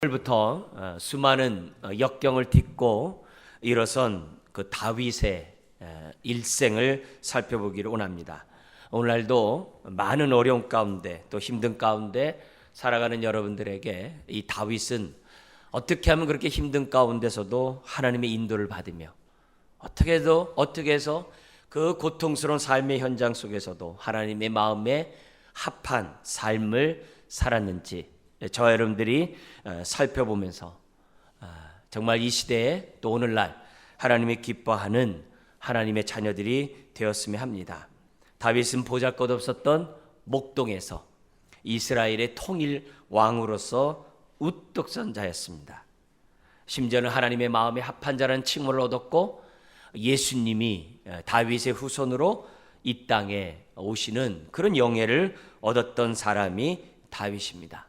오늘부터 수많은 역경을 딛고 일어선 그 다윗의 일생을 살펴보기를 원합니다. 오늘날도 많은 어려움 가운데 또 힘든 가운데 살아가는 여러분들에게 이 다윗은 어떻게 하면 그렇게 힘든 가운데서도 하나님의 인도를 받으며 어떻게 해서 그 고통스러운 삶의 현장 속에서도 하나님의 마음에 합한 삶을 살았는지 저와 여러분들이 살펴보면서 정말 이 시대에 또 오늘날 하나님이 기뻐하는 하나님의 자녀들이 되었으면 합니다. 다윗은 보잘것없었던 목동에서 이스라엘의 통일 왕으로서 우뚝 선 자였습니다. 심지어는 하나님의 마음에 합한 자라는 칭호를 얻었고 예수님이 다윗의 후손으로 이 땅에 오시는 그런 영예를 얻었던 사람이 다윗입니다.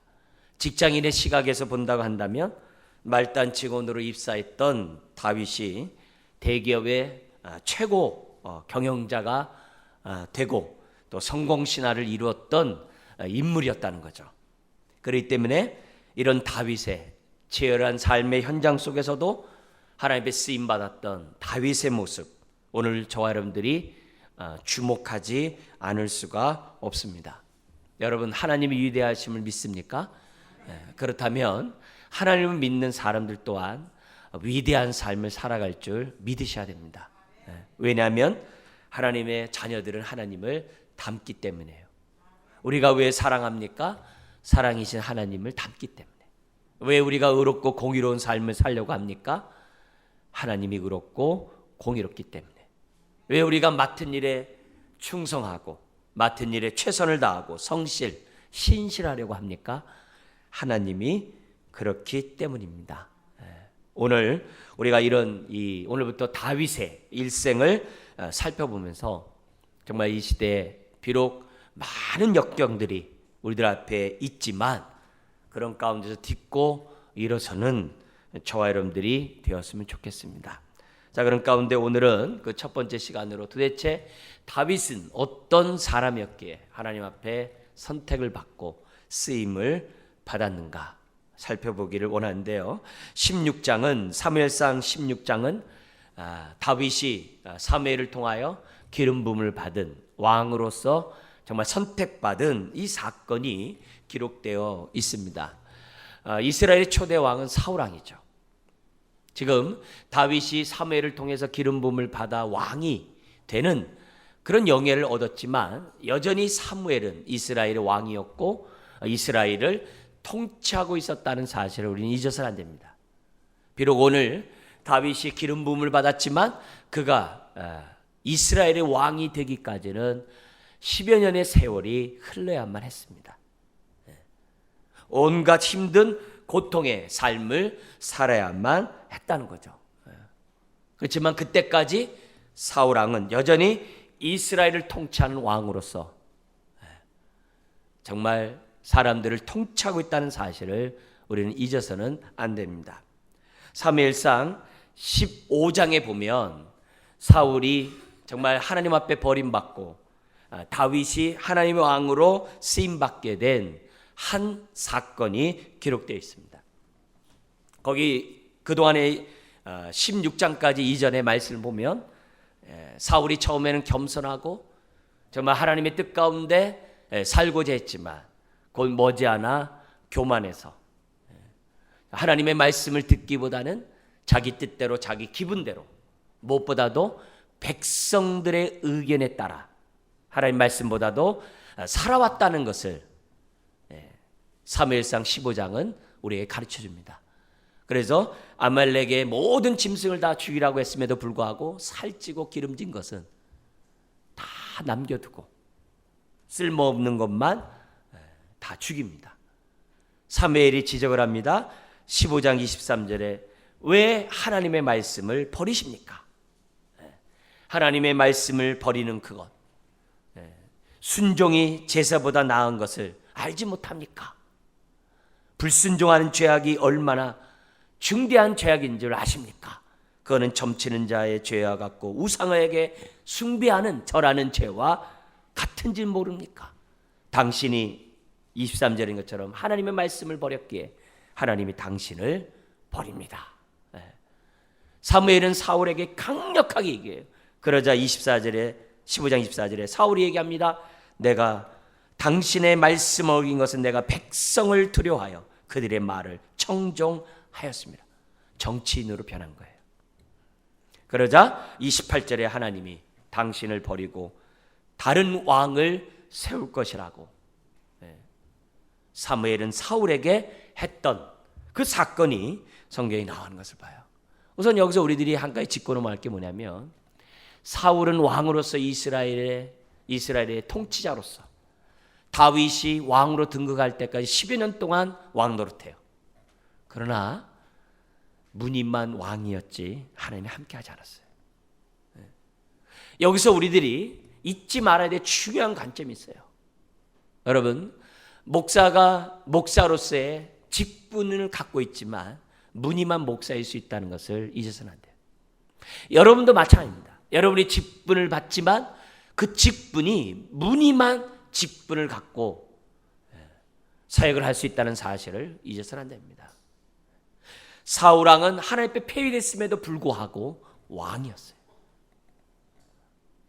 직장인의 시각에서 본다고 한다면 말단 직원으로 입사했던 다윗이 대기업의 최고 경영자가 되고 또 성공 신화를 이루었던 인물이었다는 거죠. 그렇기 때문에 이런 다윗의 치열한 삶의 현장 속에서도 하나님의 쓰임 받았던 다윗의 모습, 오늘 저와 여러분들이 주목하지 않을 수가 없습니다. 여러분, 하나님의 위대하심을 믿습니까? 그렇다면 하나님을 믿는 사람들 또한 위대한 삶을 살아갈 줄 믿으셔야 됩니다. 왜냐하면 하나님의 자녀들은 하나님을 닮기 때문이에요. 우리가 왜 사랑합니까? 사랑이신 하나님을 닮기 때문에. 왜 우리가 의롭고 공의로운 삶을 살려고 합니까? 하나님이 의롭고 공의롭기 때문에. 왜 우리가 맡은 일에 충성하고 맡은 일에 최선을 다하고 성실, 신실하려고 합니까? 하나님이 그렇기 때문입니다. 오늘 우리가 오늘부터 다윗의 일생을 살펴보면서 정말 이 시대에 비록 많은 역경들이 우리들 앞에 있지만 그런 가운데서 딛고 일어서는 저와 여러분들이 되었으면 좋겠습니다. 자, 그런 가운데 오늘은 그 첫 번째 시간으로 도대체 다윗은 어떤 사람이었기에 하나님 앞에 선택을 받고 쓰임을 받았는가 살펴보기를 원하는데요. 16장은 사무엘상 16장은 다윗이 사무엘을 통하여 기름 부음을 받은 왕으로서 정말 선택받은 이 사건이 기록되어 있습니다. 이스라엘의 초대 왕은 사울 왕이죠. 지금 다윗이 사무엘을 통해서 기름 부음을 받아 왕이 되는 그런 영예를 얻었지만 여전히 사무엘은 이스라엘의 왕이었고 이스라엘을 통치하고 있었다는 사실을 우리는 잊어서는 안 됩니다. 비록 오늘 다윗이 기름 부음을 받았지만 그가 이스라엘의 왕이 되기까지는 10여 년의 세월이 흘러야만 했습니다. 온갖 힘든 고통의 삶을 살아야만 했다는 거죠. 그렇지만 그때까지 사울 왕은 여전히 이스라엘을 통치하는 왕으로서 정말 사람들을 통치하고 있다는 사실을 우리는 잊어서는 안 됩니다. 사무엘상 15장에 보면 사울이 정말 하나님 앞에 버림받고 다윗이 하나님의 왕으로 쓰임받게 된 한 사건이 기록되어 있습니다. 거기 그동안의 16장까지 이전의 말씀을 보면 사울이 처음에는 겸손하고 정말 하나님의 뜻 가운데 살고자 했지만 곧 머지않아 교만해서 하나님의 말씀을 듣기보다는 자기 뜻대로 자기 기분대로 무엇보다도 백성들의 의견에 따라 하나님 말씀보다도 살아왔다는 것을 사무엘상 15장은 우리에게 가르쳐줍니다. 그래서 아말렉의 모든 짐승을 다 죽이라고 했음에도 불구하고 살찌고 기름진 것은 다 남겨두고 쓸모없는 것만 다 죽입니다. 사무엘이 지적을 합니다. 15장 23절에 왜 하나님의 말씀을 버리십니까? 하나님의 말씀을 버리는 그것, 순종이 제사보다 나은 것을 알지 못합니까? 불순종하는 죄악이 얼마나 중대한 죄악인 줄 아십니까? 그거는 점치는 자의 죄와 같고 우상에게 숭배하는 절하는 죄와 같은 줄 모릅니까? 당신이 23절인 것처럼 하나님의 말씀을 버렸기에 하나님이 당신을 버립니다. 사무엘은 사울에게 강력하게 얘기해요. 그러자 15장 24절에 사울이 얘기합니다. 내가 당신의 말씀을 어긴 것은 내가 백성을 두려워하여 그들의 말을 청종하였습니다. 정치인으로 변한 거예요. 그러자 28절에 하나님이 당신을 버리고 다른 왕을 세울 것이라고 사무엘은 사울에게 했던 그 사건이 성경에 나오는 것을 봐요. 우선 여기서 우리들이 한 가지 짚고 넘어갈 게 뭐냐면 사울은 왕으로서 이스라엘의 통치자로서 다윗이 왕으로 등극할 때까지 10여 년 동안 왕 노릇해요. 그러나 무늬만 왕이었지 하나님이 함께하지 않았어요. 여기서 우리들이 잊지 말아야 될 중요한 관점이 있어요. 여러분, 목사가 목사로서의 직분을 갖고 있지만 무늬만 목사일 수 있다는 것을 잊어서는 안 돼요. 여러분도 마찬가지입니다. 여러분이 직분을 받지만 그 직분이 무늬만 직분을 갖고 사역을 할 수 있다는 사실을 잊어서는 안 됩니다. 사울 왕은 하나님 앞에 폐위됐음에도 불구하고 왕이었어요.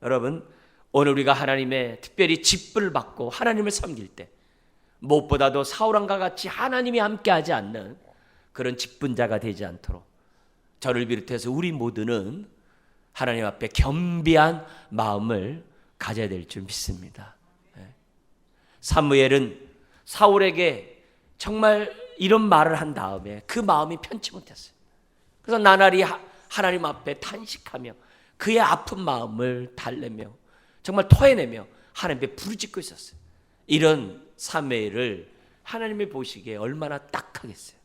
여러분, 오늘 우리가 하나님의 특별히 직분을 받고 하나님을 섬길 때 무엇보다도 사울 왕과 같이 하나님이 함께하지 않는 그런 직분자가 되지 않도록 저를 비롯해서 우리 모두는 하나님 앞에 겸비한 마음을 가져야 될 줄 믿습니다. 사무엘은 사울에게 정말 이런 말을 한 다음에 그 마음이 편치 못했어요. 그래서 나날이 하나님 앞에 탄식하며 그의 아픈 마음을 달래며 정말 토해내며 하나님 앞에 부르짖고 있었어요. 이런 사무엘을 하나님이 보시기에 얼마나 딱하겠어요.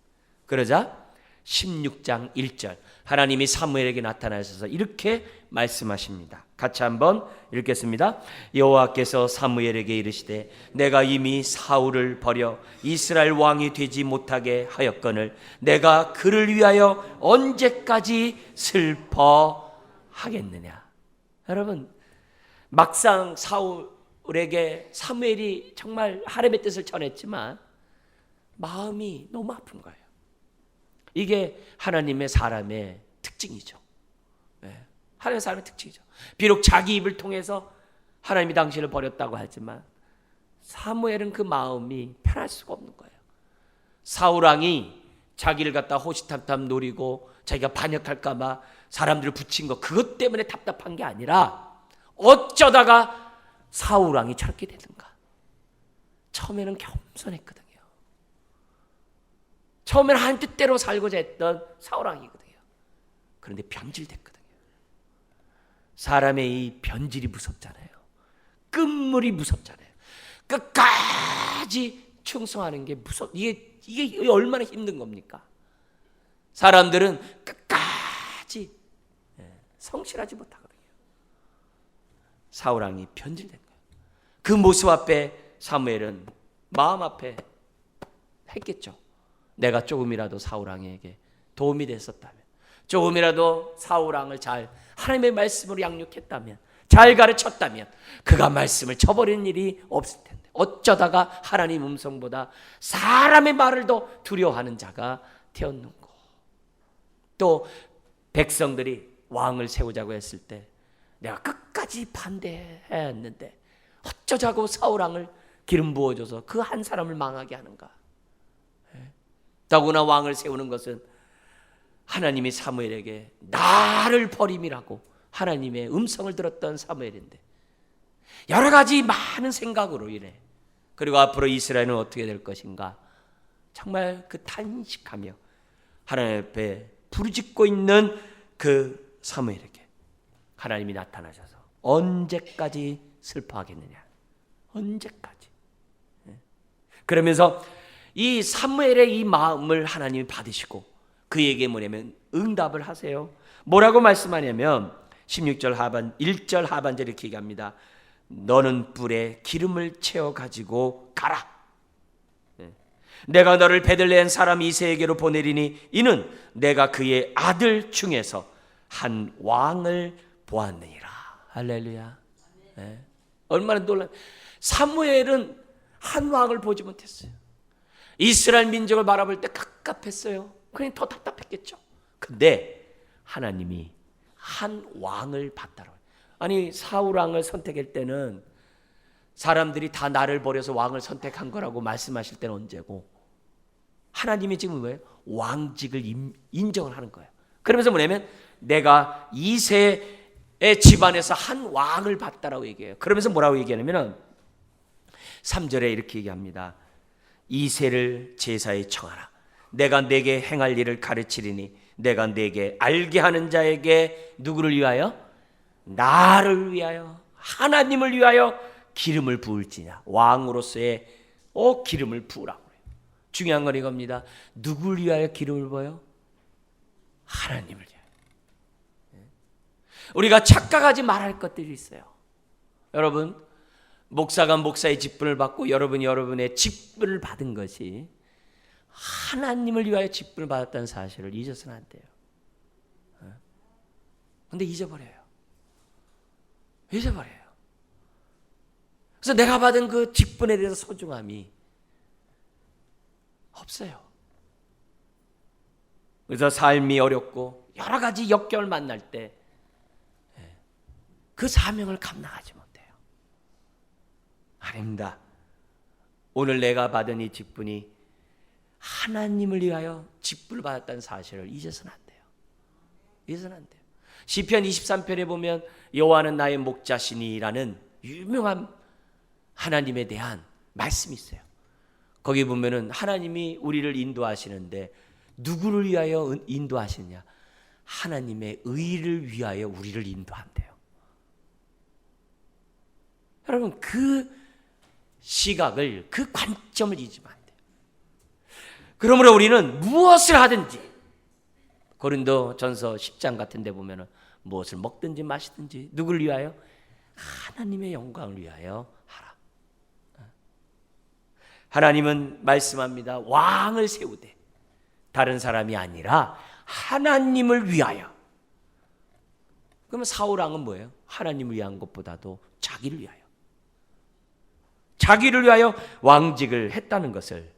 그러자 16장 1절 하나님이 사무엘에게 나타나셔서 이렇게 말씀하십니다. 같이 한번 읽겠습니다. 여호와께서 사무엘에게 이르시되 내가 이미 사울을 버려 이스라엘 왕이 되지 못하게 하였거늘 내가 그를 위하여 언제까지 슬퍼하겠느냐. 여러분, 막상 사울에게 사무엘이 정말 하나님의 뜻을 전했지만 마음이 너무 아픈 거예요. 이게 하나님의 사람의 특징이죠. 하나님의 사람의 특징이죠. 비록 자기 입을 통해서 하나님이 당신을 버렸다고 하지만 사무엘은 그 마음이 편할 수가 없는 거예요. 사울 왕이 자기를 갖다 호시탐탐 노리고 자기가 반역할까 봐 사람들을 붙인 거 그것 때문에 답답한 게 아니라 어쩌다가 사울 왕이 저렇게 되든가. 처음에는 겸손했거든요. 처음에는 한 뜻대로 살고자 했던 사울 왕이거든요. 그런데 변질됐거든요. 사람의 이 변질이 무섭잖아요. 끝물이 무섭잖아요. 끝까지 충성하는 게 이게 얼마나 힘든 겁니까? 사람들은 끝까지 성실하지 못하거든요. 사울 왕이 변질된 거예요. 그 모습 앞에 사무엘은 마음 앞에 했겠죠. 내가 조금이라도 사울 왕에게 도움이 됐었다면, 조금이라도 사울 왕을 잘 하나님의 말씀으로 양육했다면, 잘 가르쳤다면 그가 말씀을 쳐버리는 일이 없을 텐데 어쩌다가 하나님 음성보다 사람의 말을 더 두려워하는 자가 되었는고. 또 백성들이 왕을 세우자고 했을 때 내가 끝까지 반대했는데 어쩌자고 사울 왕을 기름 부어줘서 그 한 사람을 망하게 하는가. 더구나 왕을 세우는 것은 하나님이 사무엘에게 나를 버림이라고 하나님의 음성을 들었던 사무엘인데 여러 가지 많은 생각으로 인해 그리고 앞으로 이스라엘은 어떻게 될 것인가 정말 그 탄식하며 하나님 앞에 부르짖고 있는 그 사무엘에게 하나님이 나타나셔서 언제까지 슬퍼하겠느냐. 언제까지. 그러면서 이 사무엘의 이 마음을 하나님이 받으시고 그에게 뭐냐면 응답을 하세요. 뭐라고 말씀하냐면 16절 하반 1절 하반절 이렇게 얘기합니다. 너는 뿔에 기름을 채워 가지고 가라. 내가 너를 베들레헴 사람 이새에게로 보내리니 이는 내가 그의 아들 중에서 한 왕을 보았느니라. 할렐루야. 얼마나 놀라. 사무엘은 한 왕을 보지 못했어요. 이스라엘 민족을 바라볼 때 갑갑했어요. 그냥 더 답답했겠죠. 근데 하나님이 한 왕을 받다라. 아니 사울 왕을 선택할 때는 사람들이 다 나를 버려서 왕을 선택한 거라고 말씀하실 때는 언제고, 하나님이 지금 뭐예요? 왕직을 인정을 하는 거예요. 그러면서 뭐냐면 내가 이새의 집안에서 한 왕을 받다라고 얘기해요. 그러면서 뭐라고 얘기하냐면 3절에 이렇게 얘기합니다. 이새를 제사에 청하라. 내가 네게 행할 일을 가르치리니 내가 네게 알게 하는 자에게 누구를 위하여? 나를 위하여, 하나님을 위하여 기름을 부을지냐. 왕으로서의 기름을 부으라고 그래요. 중요한 건 이겁니다. 누구를 위하여 기름을 부어요? 하나님을 위하여. 우리가 착각하지 말할 것들이 있어요. 여러분, 목사가 목사의 직분을 받고 여러분이 여러분의 직분을 받은 것이 하나님을 위하여 직분을 받았다는 사실을 잊어서는 안 돼요. 그런데 잊어버려요. 그래서 내가 받은 그 직분에 대해서 소중함이 없어요. 그래서 삶이 어렵고 여러 가지 역경을 만날 때 그 사명을 감당하지 못해요. 아닙니다. 오늘 내가 받은 이 직분이 하나님을 위하여 직분을 받았다는 사실을 잊어서는 안 돼요. 시편 23편에 보면 여호와는 나의 목자시니라는 유명한 하나님에 대한 말씀이 있어요. 거기 보면은 하나님이 우리를 인도하시는데 누구를 위하여 인도하시느냐? 하나님의 의를 위하여 우리를 인도한대요. 여러분, 그 시각을, 그 관점을 잊으면 안 돼요. 그러므로 우리는 무엇을 하든지, 고린도전서 10장 같은 데 보면은 무엇을 먹든지 마시든지 누구를 위하여? 하나님의 영광을 위하여 하라. 하나님은 말씀합니다. 왕을 세우되 다른 사람이 아니라 하나님을 위하여. 그러면 사울 왕은 뭐예요? 하나님을 위한 것보다도 자기를 위하여 왕직을 했다는 것을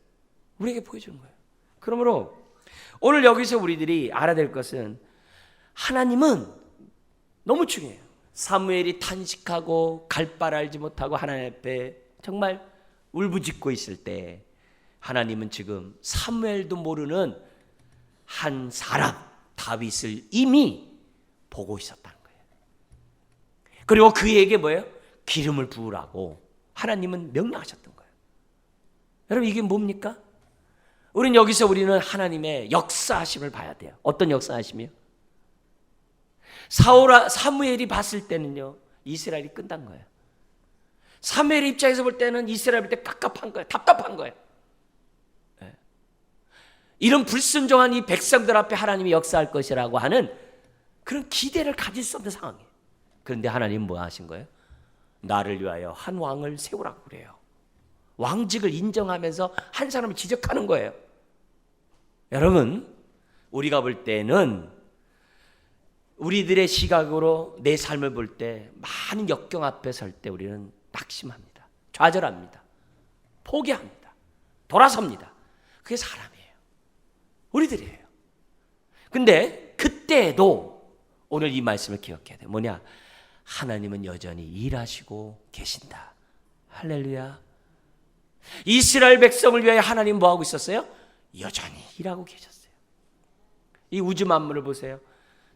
우리에게 보여주는 거예요. 그러므로 오늘 여기서 우리들이 알아야 될 것은 하나님은 너무 중요해요. 사무엘이 탄식하고 갈 바를 알지 못하고 하나님 앞에 정말 울부짖고 있을 때 하나님은 지금 사무엘도 모르는 한 사람 다윗을 이미 보고 있었다는 거예요. 그리고 그에게 뭐예요? 기름을 부으라고 하나님은 명령하셨던 거예요. 여러분, 이게 뭡니까? 우리는 하나님의 역사하심을 봐야 돼요. 어떤 역사하심이요? 사무엘이 봤을 때는요, 이스라엘이 끝난 거예요. 사무엘 입장에서 볼 때는 이스라엘 볼 때 갑갑한 거예요. 답답한 거예요. 이런 불순종한 이 백성들 앞에 하나님이 역사할 것이라고 하는 그런 기대를 가질 수 없는 상황이에요. 그런데 하나님은 뭐 하신 거예요? 나를 위하여 한 왕을 세우라고 그래요. 왕직을 인정하면서 한 사람을 지적하는 거예요. 여러분, 우리가 볼 때는 우리들의 시각으로 내 삶을 볼 때 많은 역경 앞에 설 때 우리는 낙심합니다. 좌절합니다. 포기합니다. 돌아섭니다. 그게 사람이에요. 우리들이에요. 근데 그때도 오늘 이 말씀을 기억해야 돼요. 뭐냐? 하나님은 여전히 일하시고 계신다. 할렐루야. 이스라엘 백성을 위하여 하나님 뭐 하고 있었어요? 여전히 일하고 계셨어요. 이 우주 만물을 보세요.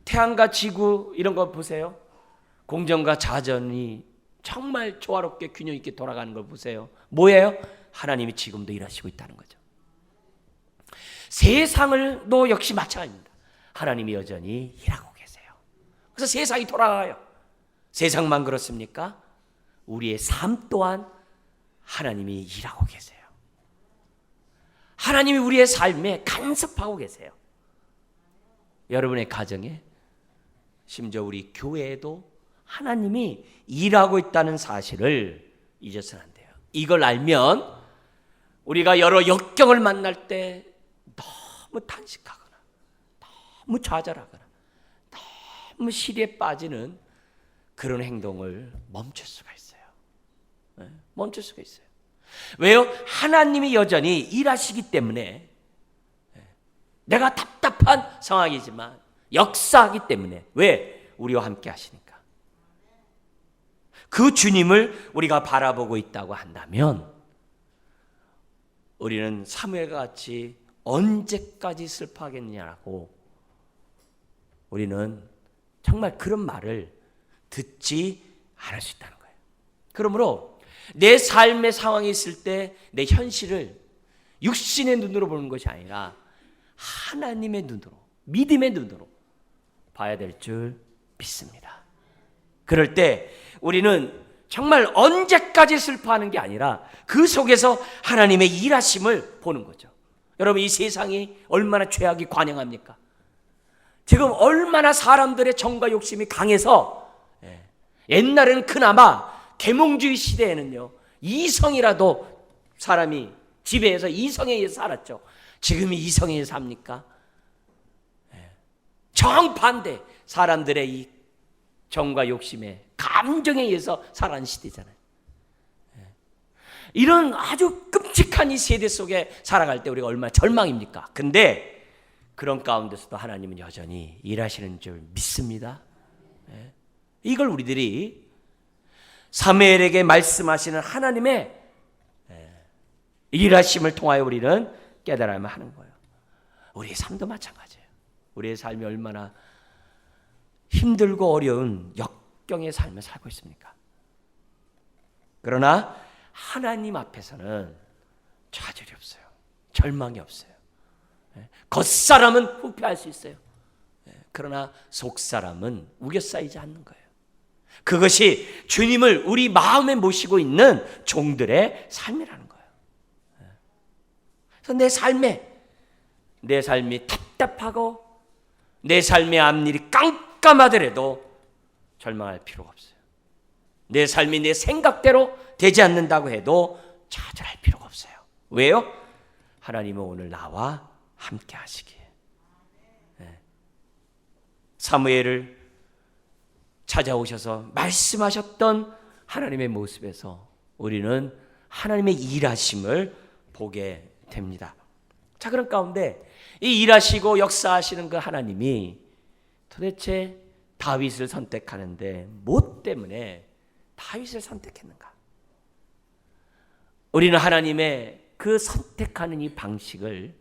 태양과 지구 이런 거 보세요. 공전과 자전이 정말 조화롭게 균형 있게 돌아가는 걸 보세요. 뭐예요? 하나님이 지금도 일하시고 있다는 거죠. 세상을도 역시 마찬가지입니다. 하나님이 여전히 일하고 계세요. 그래서 세상이 돌아가요. 세상만 그렇습니까? 우리의 삶 또한 하나님이 일하고 계세요. 하나님이 우리의 삶에 간섭하고 계세요. 여러분의 가정에, 심지어 우리 교회에도 하나님이 일하고 있다는 사실을 잊어서는 안 돼요. 이걸 알면 우리가 여러 역경을 만날 때 너무 탄식하거나 너무 좌절하거나 너무 시리에 빠지는 그런 행동을 멈출 수가 있어요. 멈출 수가 있어요. 왜요? 하나님이 여전히 일하시기 때문에, 내가 답답한 상황이지만 역사하기 때문에. 왜? 우리와 함께 하시니까. 그 주님을 우리가 바라보고 있다고 한다면 우리는 사무엘과 같이 언제까지 슬퍼하겠느냐라고, 우리는 정말 그런 말을 듣지 않을 수 있다는 거예요. 그러므로 내 삶의 상황이 있을 때 내 현실을 육신의 눈으로 보는 것이 아니라 하나님의 눈으로, 믿음의 눈으로 봐야 될 줄 믿습니다. 그럴 때 우리는 정말 언제까지 슬퍼하는 게 아니라 그 속에서 하나님의 일하심을 보는 거죠. 여러분, 이 세상이 얼마나 죄악이 관영합니까? 지금 얼마나 사람들의 정과 욕심이 강해서, 옛날에는 그나마 계몽주의 시대에는요, 이성이라도 사람이 지배해서 이성에 의해서 살았죠. 지금이 이성에 의해서 삽니까? 정반대, 사람들의 이 정과 욕심에, 감정에 의해서 살아가는 시대잖아요. 이런 아주 끔찍한 이 세대 속에 살아갈 때 우리가 얼마나 절망입니까? 근데 그런 가운데서도 하나님은 여전히 일하시는 줄 믿습니다. 이걸 우리들이 사무엘에게 말씀하시는 하나님의 일하심을 통하여 우리는 깨달아야만 하는 거예요. 우리의 삶도 마찬가지예요. 우리의 삶이 얼마나 힘들고 어려운 역경의 삶을 살고 있습니까? 그러나 하나님 앞에서는 좌절이 없어요. 절망이 없어요. 겉사람은 후패할 수 있어요. 그러나 속사람은 우겨싸이지 않는 거예요. 그것이 주님을 우리 마음에 모시고 있는 종들의 삶이라는 거예요. 그래서 내 삶이 답답하고 내 삶의 앞일이 깜깜하더라도 절망할 필요가 없어요. 내 삶이 내 생각대로 되지 않는다고 해도 좌절할 필요가 없어요. 왜요? 하나님은 오늘 나와 함께 하시기에. 사무엘을 찾아오셔서 말씀하셨던 하나님의 모습에서 우리는 하나님의 일하심을 보게 됩니다. 자, 그런 가운데 이 일하시고 역사하시는 그 하나님이 도대체 다윗을 선택하는데 뭐 때문에 다윗을 선택했는가? 우리는 하나님의 그 선택하는 이 방식을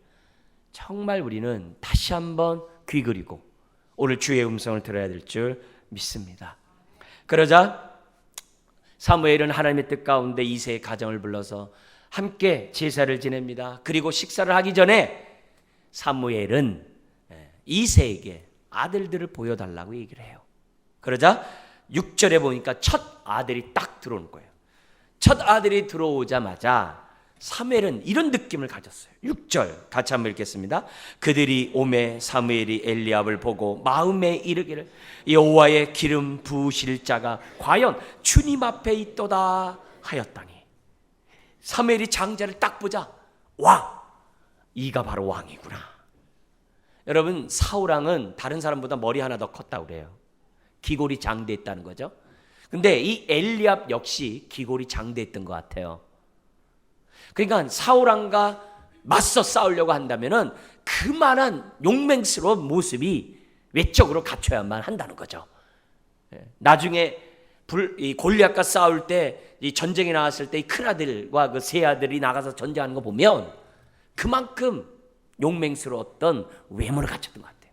정말 우리는 다시 한번 귀그리고 오늘 주의 음성을 들어야 될 줄 믿습니다. 그러자 사무엘은 하나님의 뜻 가운데 이새의 가정을 불러서 함께 제사를 지냅니다. 그리고 식사를 하기 전에 사무엘은 이새에게 아들들을 보여달라고 얘기를 해요. 그러자 6절에 보니까 첫 아들이 딱 들어오는 거예요. 첫 아들이 들어오자마자 사무엘은 이런 느낌을 가졌어요. 6절 같이 한번 읽겠습니다. 그들이 오매 사무엘이 엘리압을 보고 마음에 이르기를 여호와의 기름 부으실 자가 과연 주님 앞에 있도다 하였더니, 사무엘이 장자를 딱 보자, 와, 이가 바로 왕이구나. 여러분, 사울왕은 다른 사람보다 머리 하나 더 컸다고 그래요. 기골이 장대했다는 거죠. 근데 이 엘리압 역시 기골이 장대했던 것 같아요. 그러니까 사울왕과 맞서 싸우려고 한다면은 그만한 용맹스러운 모습이 외적으로 갖춰야만 한다는 거죠. 나중에 이 골리앗과 싸울 때, 이 전쟁에 나왔을 때 이 큰아들과 그 새아들이 나가서 전쟁하는 거 보면 그만큼 용맹스러웠던 외모를 갖췄던 것 같아요.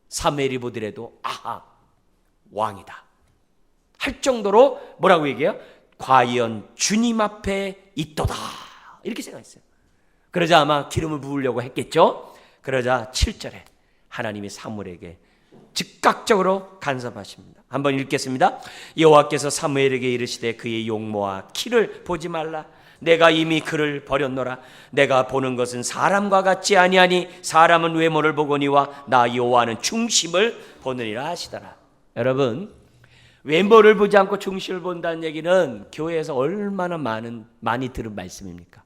사무엘이 보더라도 아하, 왕이다 할 정도로 뭐라고 얘기해요? 과연 주님 앞에 있도다 이렇게 생각했어요. 그러자 아마 기름을 부으려고 했겠죠. 그러자 7절에 하나님이 사무엘에게 즉각적으로 간섭하십니다. 한번 읽겠습니다. 여호와께서 사무엘에게 이르시되 그의 용모와 키를 보지 말라. 내가 이미 그를 버렸노라. 내가 보는 것은 사람과 같지 아니하니 사람은 외모를 보거니와 나 여호와는 중심을 보느니라 하시더라. 여러분, 외모를 보지 않고 중심을 본다는 얘기는 교회에서 얼마나 많이 들은 말씀입니까?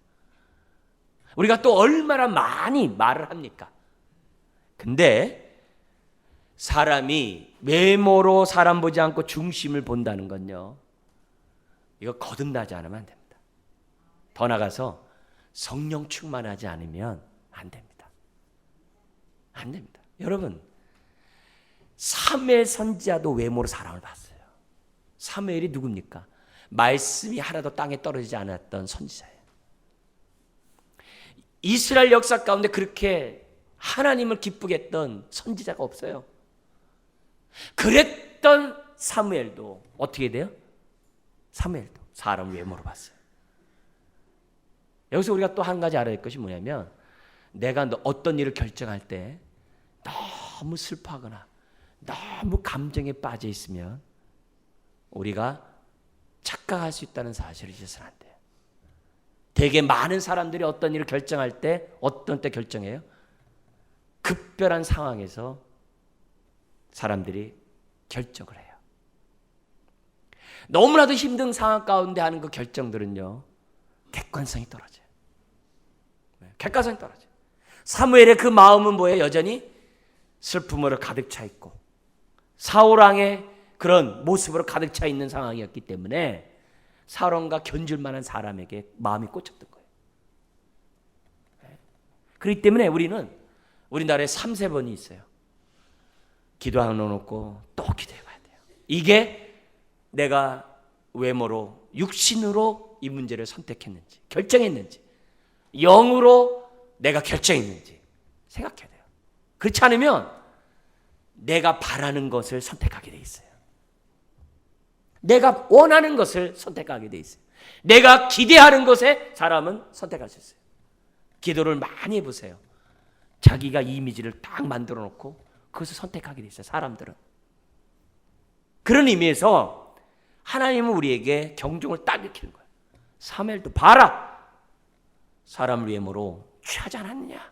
우리가 또 얼마나 많이 말을 합니까? 근데 사람이 외모로 사람 보지 않고 중심을 본다는 건요, 이거 거듭나지 않으면 안 됩니다. 더 나가서 성령 충만하지 않으면 안 됩니다. 안 됩니다. 여러분, 사무엘 선지자도 외모로 사랑을 받았어요. 사무엘이 누굽니까? 말씀이 하나도 땅에 떨어지지 않았던 선지자예요. 이스라엘 역사 가운데 그렇게 하나님을 기쁘게 했던 선지자가 없어요. 그랬던 사무엘도 어떻게 돼요? 사무엘도 사람 외모로 봤어요. 여기서 우리가 또 한 가지 알아야 할 것이 뭐냐면, 내가 어떤 일을 결정할 때 너무 슬퍼하거나 너무 감정에 빠져 있으면 우리가 착각할 수 있다는 사실을 잊어서는 안 돼요. 되게 많은 사람들이 어떤 일을 결정할 때 어떤 때 결정해요? 급별한 상황에서 사람들이 결정을 해요. 너무나도 힘든 상황 가운데 하는 그 결정들은요, 객관성이 떨어져요. 객관성이 떨어져요. 사무엘의 그 마음은 뭐예요? 여전히 슬픔으로 가득 차 있고 사울왕의 그런 모습으로 가득 차 있는 상황이었기 때문에 사울왕과 견줄 만한 사람에게 마음이 꽂혔던 거예요. 그렇기 때문에 우리나라에 3-4번이 있어요. 기도하는 거 놓고 또 기도해봐야 돼요. 이게 내가 외모로, 육신으로 이 문제를 선택했는지, 결정했는지, 영으로 내가 결정했는지 생각해야 돼요. 그렇지 않으면 내가 바라는 것을 선택하게 돼 있어요. 내가 원하는 것을 선택하게 돼 있어요. 내가 기대하는 것에 사람은 선택할 수 있어요. 기도를 많이 해보세요. 자기가 이미지를 딱 만들어 놓고 그것을 선택하게 돼 있어요. 사람들은. 그런 의미에서 하나님은 우리에게 경종을 딱 일으키는 거예요. 사무엘도 봐라, 사람을 외모로 취하지 않았느냐.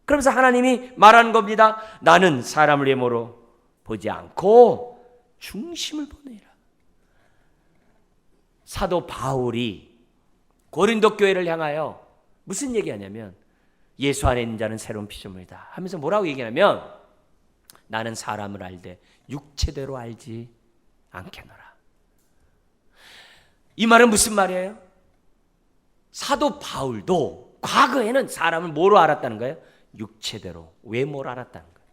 그러면서 하나님이 말하는 겁니다. 나는 사람을 외모로 보지 않고 중심을 보내라. 사도 바울이 고린도 교회를 향하여 무슨 얘기하냐면, 예수 안에 있는 자는 새로운 피조물이다 하면서 뭐라고 얘기하냐면, 나는 사람을 알되 육체대로 알지 않겠노라. 이 말은 무슨 말이에요? 사도 바울도 과거에는 사람을 뭐로 알았다는 거예요? 육체대로, 외모로 알았다는 거예요.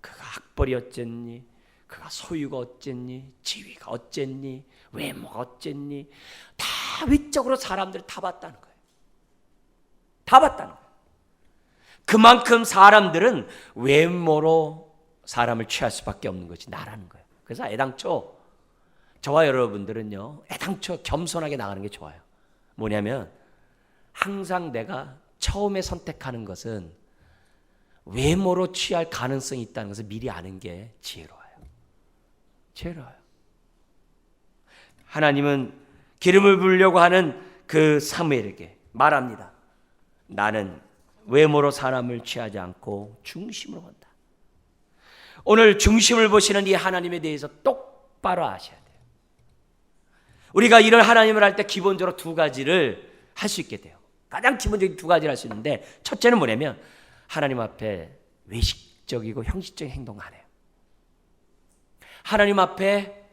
그가 학벌이 어쨌니, 그가 소유가 어쨌니, 지위가 어쨌니, 외모가 어쨌니, 다 외적으로 사람들을 다 봤다는 거예요. 다 봤다는 거예요. 그만큼 사람들은 외모로 사람을 취할 수밖에 없는 것이 나라는 거예요. 그래서 애당초 저와 여러분들은요, 애당초 겸손하게 나가는 게 좋아요. 뭐냐면 항상 내가 처음에 선택하는 것은 외모로 취할 가능성이 있다는 것을 미리 아는 게 지혜로워요. 지혜로워요. 하나님은 기름을 부으려고 하는 그 사무엘에게 말합니다. 나는 외모로 사람을 취하지 않고 중심으로 본다. 오늘 중심을 보시는 이 하나님에 대해서 똑바로 아셔야 돼요. 우리가 이런 하나님을 할 때 기본적으로 두 가지를 할 수 있게 돼요. 가장 기본적인 두 가지를 할 수 있는데, 첫째는 뭐냐면 하나님 앞에 외식적이고 형식적인 행동 안 해요. 하나님 앞에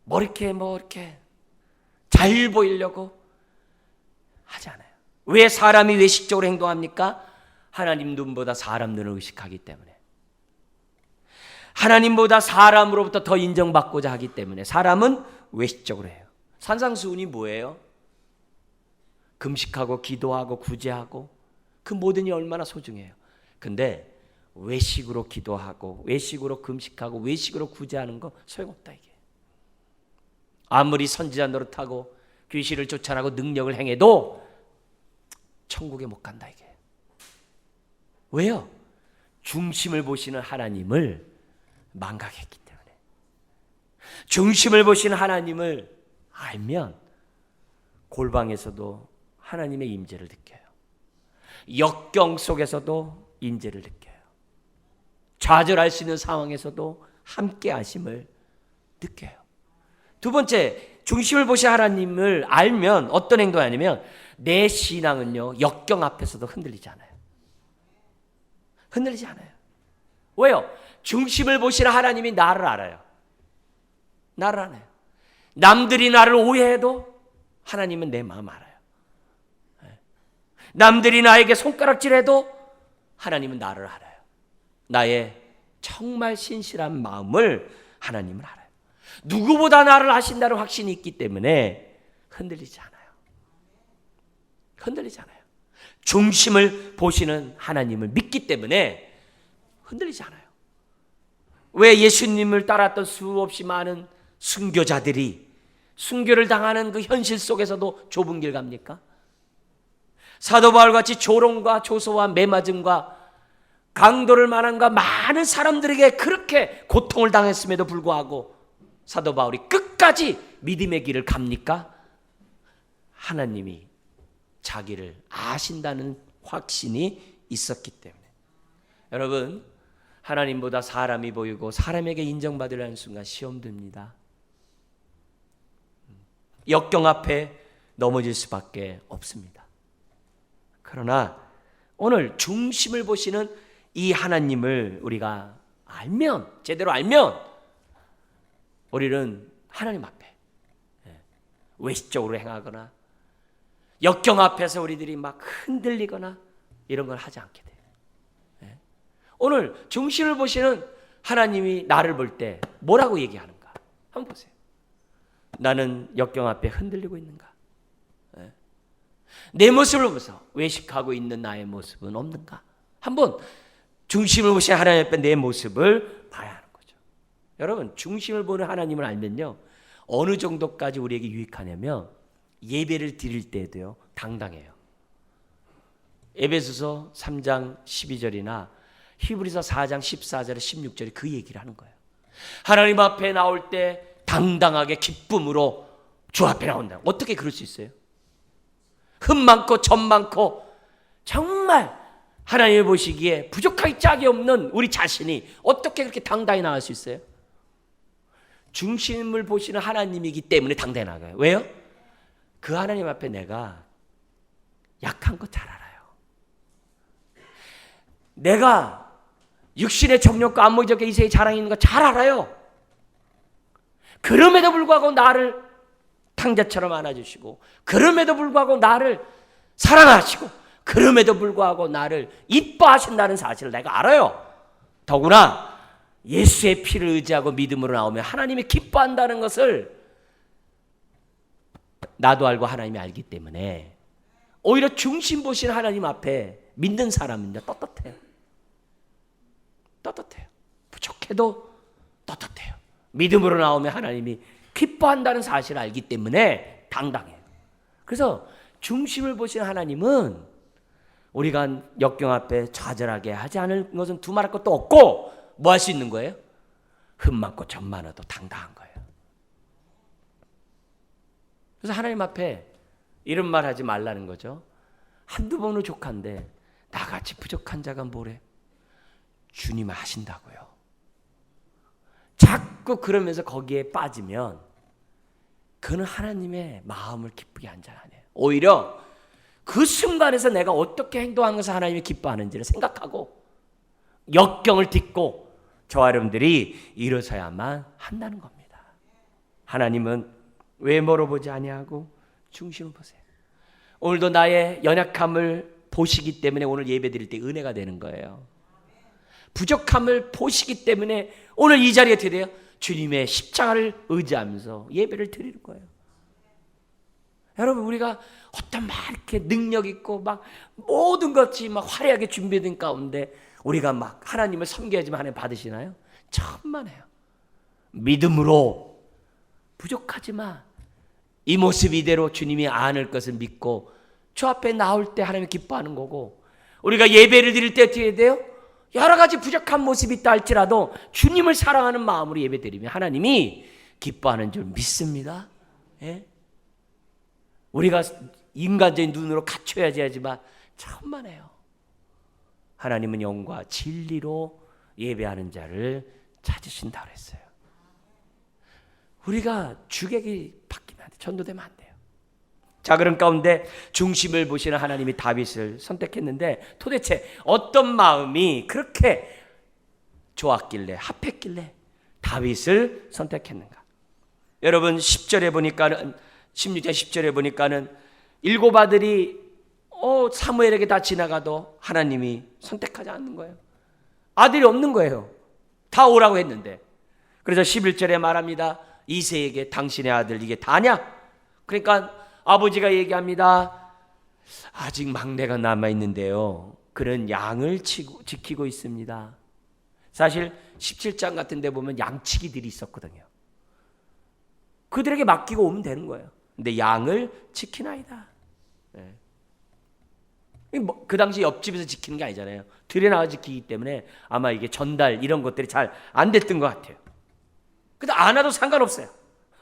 이렇게 잘 보이려고 하지 않아요. 왜 사람이 외식적으로 행동합니까? 하나님 눈보다 사람 눈을 의식하기 때문에, 하나님보다 사람으로부터 더 인정받고자 하기 때문에 사람은 외식적으로 해요. 산상수훈이 뭐예요? 금식하고 기도하고 구제하고 그 모든 게 얼마나 소중해요. 근데 외식으로 기도하고 외식으로 금식하고 외식으로 구제하는 거 소용없다 이게. 아무리 선지자 노릇하고 귀신을 쫓아나고 능력을 행해도 천국에 못 간다 이게. 왜요? 중심을 보시는 하나님을 망각했기 때문에. 중심을 보시는 하나님을 알면 골방에서도 하나님의 임재를 느껴요. 역경 속에서도 임재를 느껴요. 좌절할 수 있는 상황에서도 함께 하심을 느껴요. 두 번째, 중심을 보시는 하나님을 알면 어떤 행동이 아니면 내 신앙은요, 역경 앞에서도 흔들리지 않아요. 흔들리지 않아요. 왜요? 중심을 보시는 하나님이 나를 알아요. 나를 알아요. 남들이 나를 오해해도 하나님은 내 마음 알아요. 남들이 나에게 손가락질해도 하나님은 나를 알아요. 나의 정말 신실한 마음을 하나님은 알아요. 누구보다 나를 아신다는 확신이 있기 때문에 흔들리지 않아요. 흔들리지 않아요. 중심을 보시는 하나님을 믿기 때문에 흔들리지 않아요. 왜 예수님을 따랐던 수없이 많은 순교자들이 순교를 당하는 그 현실 속에서도 좁은 길 갑니까? 사도 바울같이 조롱과 조소와 매맞음과 강도를 만한가 많은 사람들에게 그렇게 고통을 당했음에도 불구하고 사도 바울이 끝까지 믿음의 길을 갑니까? 하나님이 자기를 아신다는 확신이 있었기 때문에. 여러분, 하나님보다 사람이 보이고 사람에게 인정받으려는 순간 시험 듭니다. 역경 앞에 넘어질 수밖에 없습니다. 그러나 오늘 중심을 보시는 이 하나님을 우리가 알면, 제대로 알면 우리는 하나님 앞에 외식적으로 행하거나 역경 앞에서 우리들이 막 흔들리거나 이런 걸 하지 않게 돼요. 오늘 중심을 보시는 하나님이 나를 볼 때 뭐라고 얘기하는가? 한번 보세요. 나는 역경 앞에 흔들리고 있는가? 내 모습을 보면서 외식하고 있는 나의 모습은 없는가? 한번 중심을 보시는 하나님 앞에 내 모습을 봐야 하는 거죠. 여러분, 중심을 보는 하나님을 알면요, 어느 정도까지 우리에게 유익하냐면 예배를 드릴 때도요 당당해요. 에베소서 3장 12절이나 히브리서 4장 14절 16절이 그 얘기를 하는 거예요. 하나님 앞에 나올 때 당당하게 기쁨으로 주 앞에 나온다. 어떻게 그럴 수 있어요? 흠 많고 점 많고 정말 하나님이 보시기에 부족하기 짝이 없는 우리 자신이 어떻게 그렇게 당당히 나갈 수 있어요? 중심을 보시는 하나님이기 때문에 당당히 나가요. 왜요? 그 하나님 앞에 내가 약한 거 잘 알아요. 내가 육신의 정욕과 안목적인 이세의 자랑이 있는 거 잘 알아요. 그럼에도 불구하고 나를 탕자처럼 안아주시고, 그럼에도 불구하고 나를 사랑하시고, 그럼에도 불구하고 나를 이뻐하신다는 사실을 내가 알아요. 더구나 예수의 피를 의지하고 믿음으로 나오면 하나님이 기뻐한다는 것을 나도 알고 하나님이 알기 때문에 오히려 중심 보시는 하나님 앞에 믿는 사람은 떳떳해요. 떳떳해요. 부족해도 떳떳해요. 믿음으로 나오면 하나님이 기뻐한다는 사실을 알기 때문에 당당해요. 그래서 중심을 보시는 하나님은 우리가 역경 앞에 좌절하게 하지 않을 것은 두말할 것도 없고 뭐 할 수 있는 거예요? 흠 많고 점 많아도 당당한 거예요. 그래서 하나님 앞에 이런 말 하지 말라는 거죠. 한두 번은 족한데 나같이 부족한 자가 뭐래? 주님은 하신다고요. 자꾸 그러면서 거기에 빠지면 그는 하나님의 마음을 기쁘게 하는 자가 아니에요. 오히려 그 순간에서 내가 어떻게 행동하는 것을 하나님이 기뻐하는지를 생각하고 역경을 딛고 저와 여러분들이 일어서야만 한다는 겁니다. 하나님은 외모로 보지 아니하고 중심을 보세요. 오늘도 나의 연약함을 보시기 때문에 오늘 예배 드릴 때 은혜가 되는 거예요. 부족함을 보시기 때문에 오늘 이 자리에 어떻게 돼요? 주님의 십자가를 의지하면서 예배를 드리는 거예요. 여러분, 우리가 어떤 막 이렇게 능력 있고 막 모든 것이 막 화려하게 준비된 가운데 우리가 막 하나님을 섬겨야지만 하나님 받으시나요? 천만에요. 믿음으로 부족하지만 이 모습 이대로 주님이 안을 것을 믿고 주 앞에 나올 때 하나님이 기뻐하는 거고, 우리가 예배를 드릴 때 어떻게 돼요? 여러 가지 부족한 모습이 있다 할지라도 주님을 사랑하는 마음으로 예배 드리면 하나님이 기뻐하는 줄 믿습니다. 예? 우리가 인간적인 눈으로 갖춰야지 하지만 천만에요. 하나님은 영과 진리로 예배하는 자를 찾으신다고 했어요. 우리가 주객이 바뀌면 안 돼요. 전도되면 안 돼요. 자, 그런 가운데 중심을 보시는 하나님이 다윗을 선택했는데 도대체 어떤 마음이 그렇게 좋았길래, 합했길래 다윗을 선택했는가? 여러분 10절에 보니까 16장 10절에 보니까는 7 아들이 사무엘에게 다 지나가도 하나님이 선택하지 않는 거예요. 아들이 없는 거예요. 다 오라고 했는데. 그래서 11절에 말합니다. 이새에게 당신의 아들 이게 다냐? 그러니까 아버지가 얘기합니다. 아직 막내가 남아있는데요, 그는 양을 지키고 있습니다. 사실 17장 같은 데 보면 양치기들이 있었거든요. 그들에게 맡기고 오면 되는 거예요. 근데 양을 지키나이다. 네. 그 당시 옆집에서 지키는 게 아니잖아요. 들에 나와 지키기 때문에 아마 이게 전달 이런 것들이 잘 안 됐던 것 같아요. 근데 안 와도 상관없어요.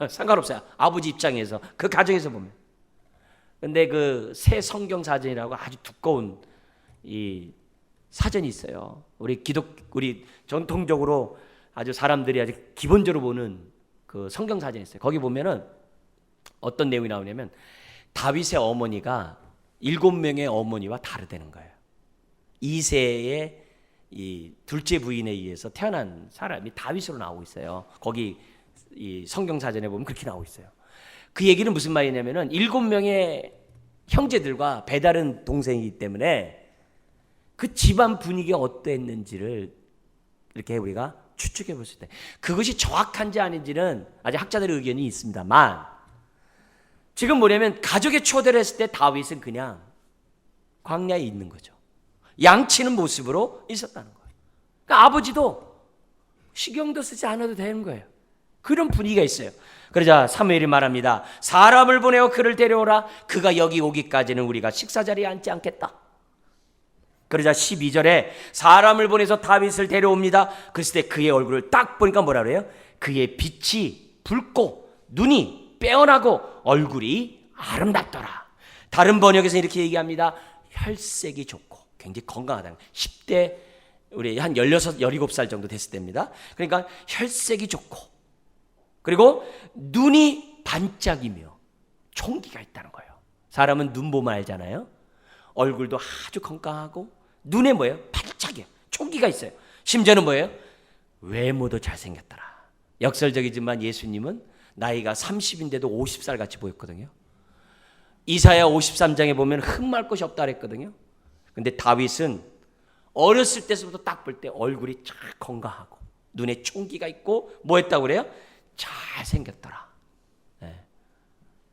상관없어요. 아버지 입장에서, 그 가정에서 보면. 근데 그 새 성경 사전이라고 아주 두꺼운 이 사전이 있어요. 우리 전통적으로 아주 사람들이 아주 기본적으로 보는 그 성경 사전이 있어요. 거기 보면은 어떤 내용이 나오냐면 다윗의 어머니가 7명의 어머니와 다르다는 거예요. 이새의 이 둘째 부인에 의해서 태어난 사람이 다윗으로 나오고 있어요. 거기 이 성경 사전에 보면 그렇게 나오고 있어요. 그 얘기는 무슨 말이냐면은 7명의 형제들과 배다른 동생이기 때문에 그 집안 분위기가 어땠는지를 이렇게 우리가 추측해 볼 수 있다. 그것이 정확한지 아닌지는 아직 학자들의 의견이 있습니다만, 지금 뭐냐면 가족의 초대를 했을 때 다윗은 그냥 광야에 있는 거죠. 양치는 모습으로 있었다는 거예요. 그러니까 아버지도 신경도 쓰지 않아도 되는 거예요. 그런 분위기가 있어요. 그러자 사무엘이 말합니다. 사람을 보내어 그를 데려오라. 그가 여기 오기까지는 우리가 식사자리에 앉지 않겠다. 그러자 12절에 사람을 보내서 다윗을 데려옵니다. 그랬을 때 그의 얼굴을 딱 보니까 뭐라 그래요? 그의 빛이 붉고 눈이 빼어나고 얼굴이 아름답더라. 다른 번역에서 이렇게 얘기합니다. 혈색이 좋고 굉장히 건강하다는 거예요. 10대 우리 한 16, 17살 정도 됐을 때입니다. 그러니까 혈색이 좋고 그리고 눈이 반짝이며 총기가 있다는 거예요. 사람은 눈 보면 알잖아요. 얼굴도 아주 건강하고 눈에 뭐예요? 반짝여요. 총기가 있어요. 심지어는 뭐예요? 외모도 잘생겼더라. 역설적이지만 예수님은 나이가 30인데도 50살 같이 보였거든요. 이사야 53장에 보면 흠말 것이 없다 그랬거든요. 근데 다윗은 어렸을 때부터 딱 볼 때 얼굴이 쫙 건강하고 눈에 총기가 있고 뭐 했다고 그래요? 잘생겼더라. 네.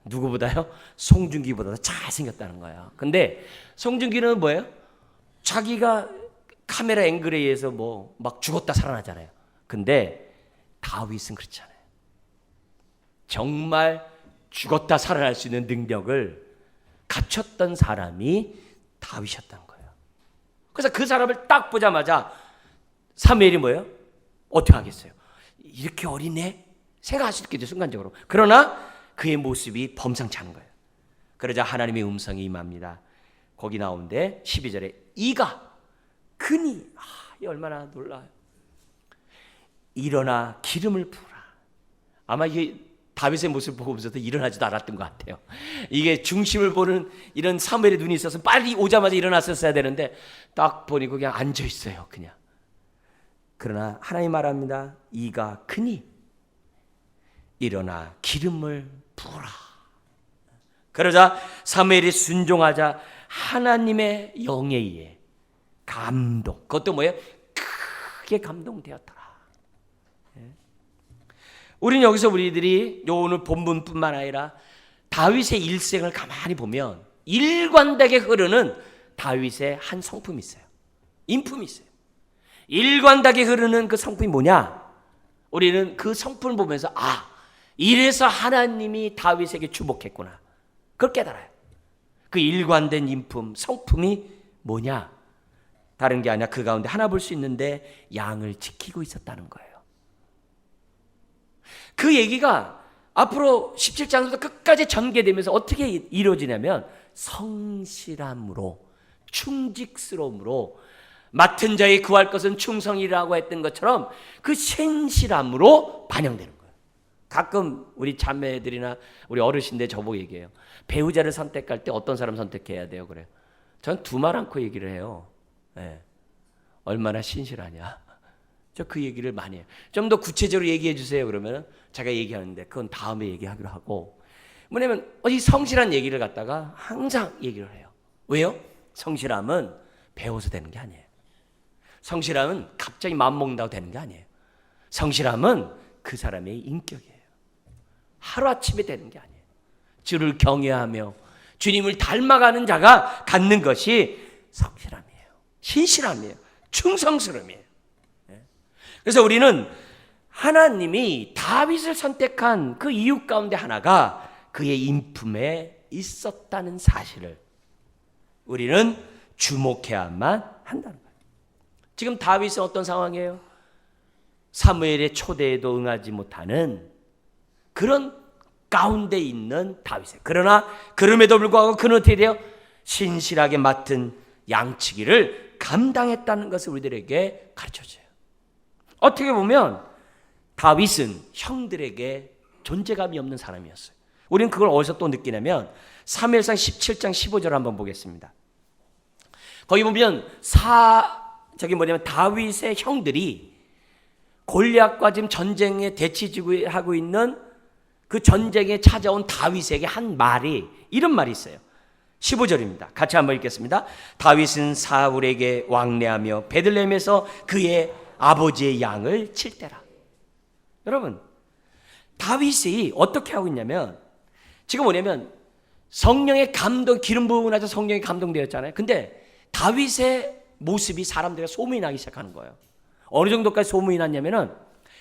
누구보다요? 송중기보다 잘생겼다는 거예요. 근데 송중기는 뭐예요? 자기가 카메라 앵글에 의해서 뭐 막 죽었다 살아나잖아요. 근데 다윗은 그렇잖아요. 정말 죽었다 살아날 수 있는 능력을 갖췄던 사람이 다윗이었다는 거예요. 그래서 그 사람을 딱 보자마자 사무엘이 뭐예요? 어떻게 하겠어요? 이렇게 어리네? 생각할 수 있겠죠, 순간적으로. 그러나 그의 모습이 범상치 않은 거예요. 그러자 하나님의 음성이 임합니다. 거기 나오는데 12절에 이가 그니 얼마나 놀라요. 일어나 기름을 부으라. 아마 이게 다윗의 모습을 보면서도 일어나지도 않았던 것 같아요. 이게 중심을 보는 이런 사무엘의 눈이 있어서 빨리 오자마자 일어났었어야 되는데 딱 보니 그냥 앉아 있어요. 그냥. 그러나 하나님 말합니다. 이가 크니 일어나 기름을 부으라. 그러자 사무엘이 순종하자 하나님의 영에 의해 감동. 그것도 뭐예요? 크게 감동되었더라. 우리는 여기서 우리들이 오늘 본문뿐만 아니라 다윗의 일생을 가만히 보면 일관되게 흐르는 다윗의 한 성품이 있어요. 인품이 있어요. 일관되게 흐르는 그 성품이 뭐냐? 우리는 그 성품을 보면서 이래서 하나님이 다윗에게 주목했구나. 그걸 깨달아요. 그 일관된 인품, 성품이 뭐냐? 다른 게 아니라 그 가운데 하나 볼 수 있는데 양을 지키고 있었다는 거예요. 그 얘기가 앞으로 17장부터 끝까지 전개되면서 어떻게 이루어지냐면 성실함으로, 충직스러움으로, 맡은 자의 구할 것은 충성이라고 했던 것처럼 그 신실함으로 반영되는 거예요. 가끔 우리 자매들이나 우리 어르신들 저보고 얘기해요. 배우자를 선택할 때 어떤 사람 선택해야 돼요? 그래요. 전 두 말 않고 얘기를 해요. 네. 얼마나 신실하냐. 저 그 얘기를 많이 해요. 좀 더 구체적으로 얘기해 주세요. 그러면 제가 얘기하는데 그건 다음에 얘기하기로 하고, 뭐냐면 이 성실한 얘기를 갖다가 항상 얘기를 해요. 왜요? 성실함은 배워서 되는 게 아니에요. 성실함은 갑자기 마음먹는다고 되는 게 아니에요. 성실함은 그 사람의 인격이에요. 하루아침에 되는 게 아니에요. 주를 경외하며 주님을 닮아가는 자가 갖는 것이 성실함이에요. 신실함이에요. 충성스러움이에요. 그래서 우리는 하나님이 다윗을 선택한 그 이유 가운데 하나가 그의 인품에 있었다는 사실을 우리는 주목해야만 한다는 거예요. 지금 다윗은 어떤 상황이에요? 사무엘의 초대에도 응하지 못하는 그런 가운데 있는 다윗이에요. 그러나 그럼에도 불구하고 그는 어떻게 돼요? 신실하게 맡은 양치기를 감당했다는 것을 우리들에게 가르쳐줘요. 어떻게 보면 다윗은 형들에게 존재감이 없는 사람이었어요. 우리는 그걸 어디서 또 느끼냐면 사무엘상 17장 15절을 한번 보겠습니다. 거기 보면 다윗의 형들이 골리앗과 지금 전쟁에 대치하고 있는 그 전쟁에 찾아온 다윗에게 한 말이 이런 말이 있어요. 15절입니다. 같이 한번 읽겠습니다. 다윗은 사울에게 왕래하며 베들레헴에서 그의 아버지의 양을 칠 때라. 여러분, 다윗이 어떻게 하고 있냐면 지금 뭐냐면 성령의 감동, 기름 부음을 하셔서 성령이 감동되었잖아요. 근데 다윗의 모습이 사람들에게 소문이 나기 시작하는 거예요. 어느 정도까지 소문이 났냐면은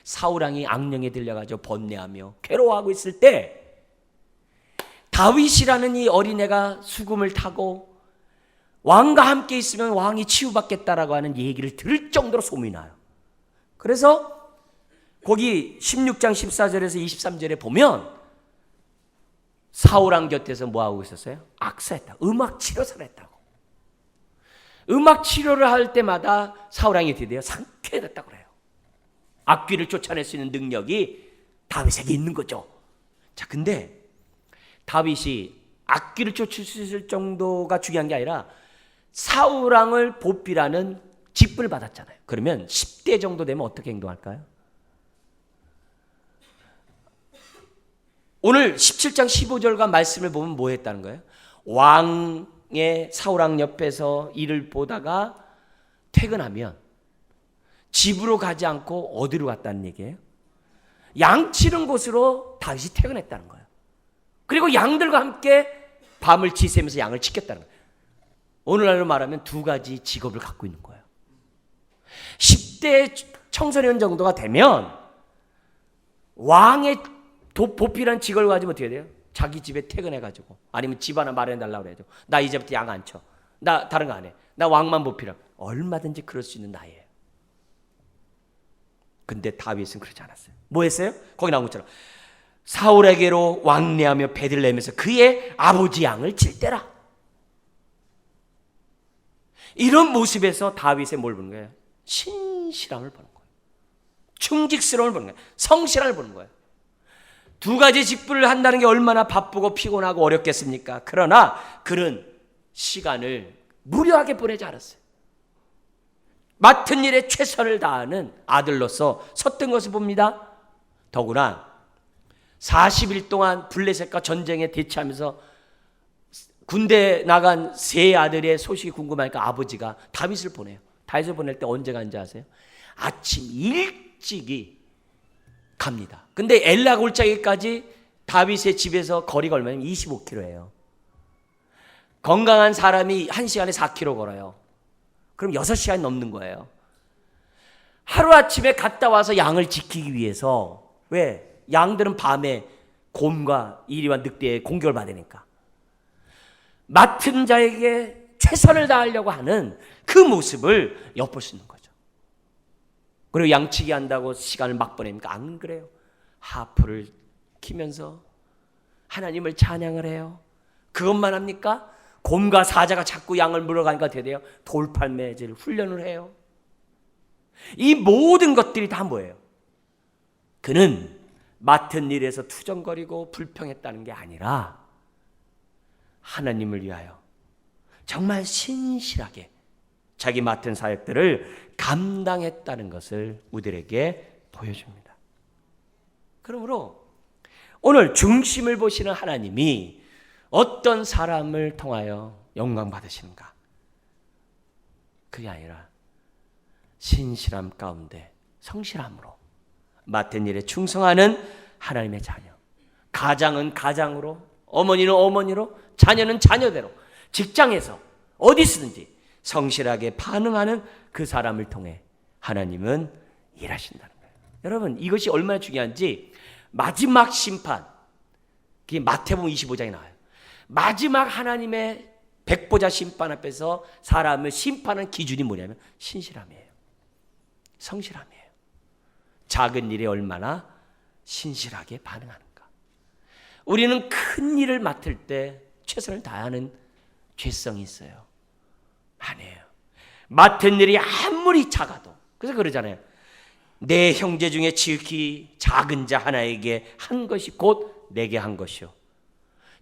사울왕이 악령에 들려가지고 번뇌하며 괴로워하고 있을 때 다윗이라는 이 어린애가 수금을 타고 왕과 함께 있으면 왕이 치유받겠다라고 하는 얘기를 들을 정도로 소문이 나요. 그래서 거기 16장 14절에서 23절에 보면 사울왕 곁에서 뭐하고 있었어요? 악사했다. 음악 치료사를 했다고. 음악 치료를 할 때마다 사울왕이 어떻게 돼요? 상쾌해졌다고 그래요. 악귀를 쫓아낼 수 있는 능력이 다윗에게 있는 거죠. 자, 근데 다윗이 악귀를 쫓을 수 있을 정도가 중요한 게 아니라 사울왕을 보필하는 직분을 받았잖아요. 그러면 10대 정도 되면 어떻게 행동할까요? 오늘 17장 15절과 말씀을 보면 뭐 했다는 거예요? 왕의 사울왕 옆에서 일을 보다가 퇴근하면 집으로 가지 않고 어디로 갔다는 얘기예요? 양 치는 곳으로 다윗이 퇴근했다는 거예요. 그리고 양들과 함께 밤을 지새면서 양을 지켰다는 거예요. 오늘날로 말하면 두 가지 직업을 갖고 있는 거예요. 10대 청소년 정도가 되면 왕의 보필한 직업을 가지면 어떻게 돼요? 자기 집에 퇴근해가지고 아니면 집 하나 마련해달라고 그래야죠. 나 이제부터 양 안 쳐. 나 다른 거 안 해. 나 왕만 보필하고. 얼마든지 그럴 수 있는 나이예요. 근데 다윗은 그러지 않았어요. 뭐 했어요? 거기 나온 것처럼 사울에게로 왕래하며 베들레헴에서 그의 아버지 양을 칠 때라. 이런 모습에서 다윗의 뭘 보는 거예요? 신실함을 보는 거예요. 충직스러움을 보는 거예요. 성실함을 보는 거예요. 두 가지 직분을 한다는 게 얼마나 바쁘고 피곤하고 어렵겠습니까? 그러나 그는 시간을 무료하게 보내지 않았어요. 맡은 일에 최선을 다하는 아들로서 섰던 것을 봅니다. 더구나 40일 동안 블레셋과 전쟁에 대치하면서 군대 나간 세 아들의 소식이 궁금하니까 아버지가 다윗을 보내요. 다윗을 보낼 때 언제 간지 아세요? 아침 일찍이 갑니다. 근데 엘라 골짜기까지 다윗의 집에서 거리가 얼마냐면 25km예요. 건강한 사람이 1시간에 4km 걸어요. 그럼 6시간이 넘는 거예요. 하루아침에 갔다 와서 양을 지키기 위해서. 왜? 양들은 밤에 곰과 이리와 늑대의 공격을 받으니까. 맡은 자에게 최선을 다하려고 하는 그 모습을 엿볼 수 있는 거죠. 그리고 양치기 한다고 시간을 막 보냅니까? 안 그래요. 하프를 키면서 하나님을 찬양을 해요. 그것만 합니까? 곰과 사자가 자꾸 양을 물어가니까 어떻게 돼요? 돌팔매질 훈련을 해요. 이 모든 것들이 다 뭐예요? 그는 맡은 일에서 투정거리고 불평했다는 게 아니라 하나님을 위하여 정말 신실하게 자기 맡은 사역들을 감당했다는 것을 우리들에게 보여줍니다. 그러므로 오늘 중심을 보시는 하나님이 어떤 사람을 통하여 영광 받으시는가? 그게 아니라 신실함 가운데 성실함으로 맡은 일에 충성하는 하나님의 자녀. 가장은 가장으로, 어머니는 어머니로, 자녀는 자녀대로, 직장에서 어디서든지 성실하게 반응하는 그 사람을 통해 하나님은 일하신다는 거예요. 여러분, 이것이 얼마나 중요한지 마지막 심판, 그게 마태복음 25장에 나와요. 마지막 하나님의 백보자 심판 앞에서 사람을 심판하는 기준이 뭐냐면 신실함이에요. 성실함이에요. 작은 일에 얼마나 신실하게 반응하는가. 우리는 큰 일을 맡을 때 최선을 다하는 죄성이 있어요. 아니에요. 맡은 일이 아무리 작아도, 그래서 그러잖아요. 내 형제 중에 지극히 작은 자 하나에게 한 것이 곧 내게 한 것이요,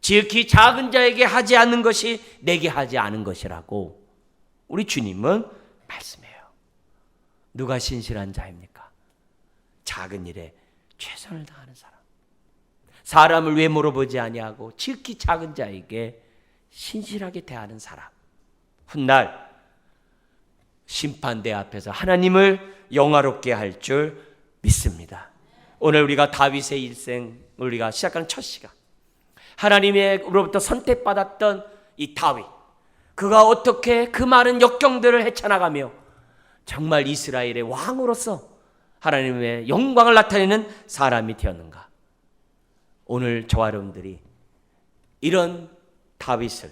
지극히 작은 자에게 하지 않는 것이 내게 하지 않은 것이라고 우리 주님은 말씀해요. 누가 신실한 자입니까? 작은 일에 최선을 다하는 사람. 사람을 외모로 보지 아니하고 지극히 작은 자에게 신실하게 대하는 사람. 훗날 심판대 앞에서 하나님을 영화롭게 할 줄 믿습니다. 오늘 우리가 다윗의 일생을 우리가 시작하는 첫 시간, 하나님으로부터 선택받았던 이 다윗, 그가 어떻게 그 많은 역경들을 헤쳐나가며 정말 이스라엘의 왕으로서 하나님의 영광을 나타내는 사람이 되었는가. 오늘 저와 여러분들이 이런 다윗을,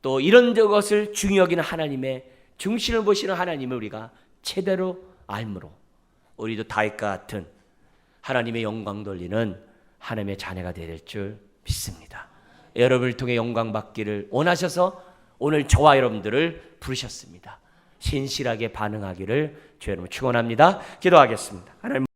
또 이런 것을 중히 여기는 하나님의 중심을 보시는 하나님을 우리가 제대로 알므로 우리도 다윗과 같은 하나님의 영광 돌리는 하나님의 자녀가 될 줄 믿습니다. 여러분을 통해 영광 받기를 원하셔서 오늘 저와 여러분들을 부르셨습니다. 신실하게 반응하기를 주의 이름으로 축원합니다. 기도하겠습니다. 하나님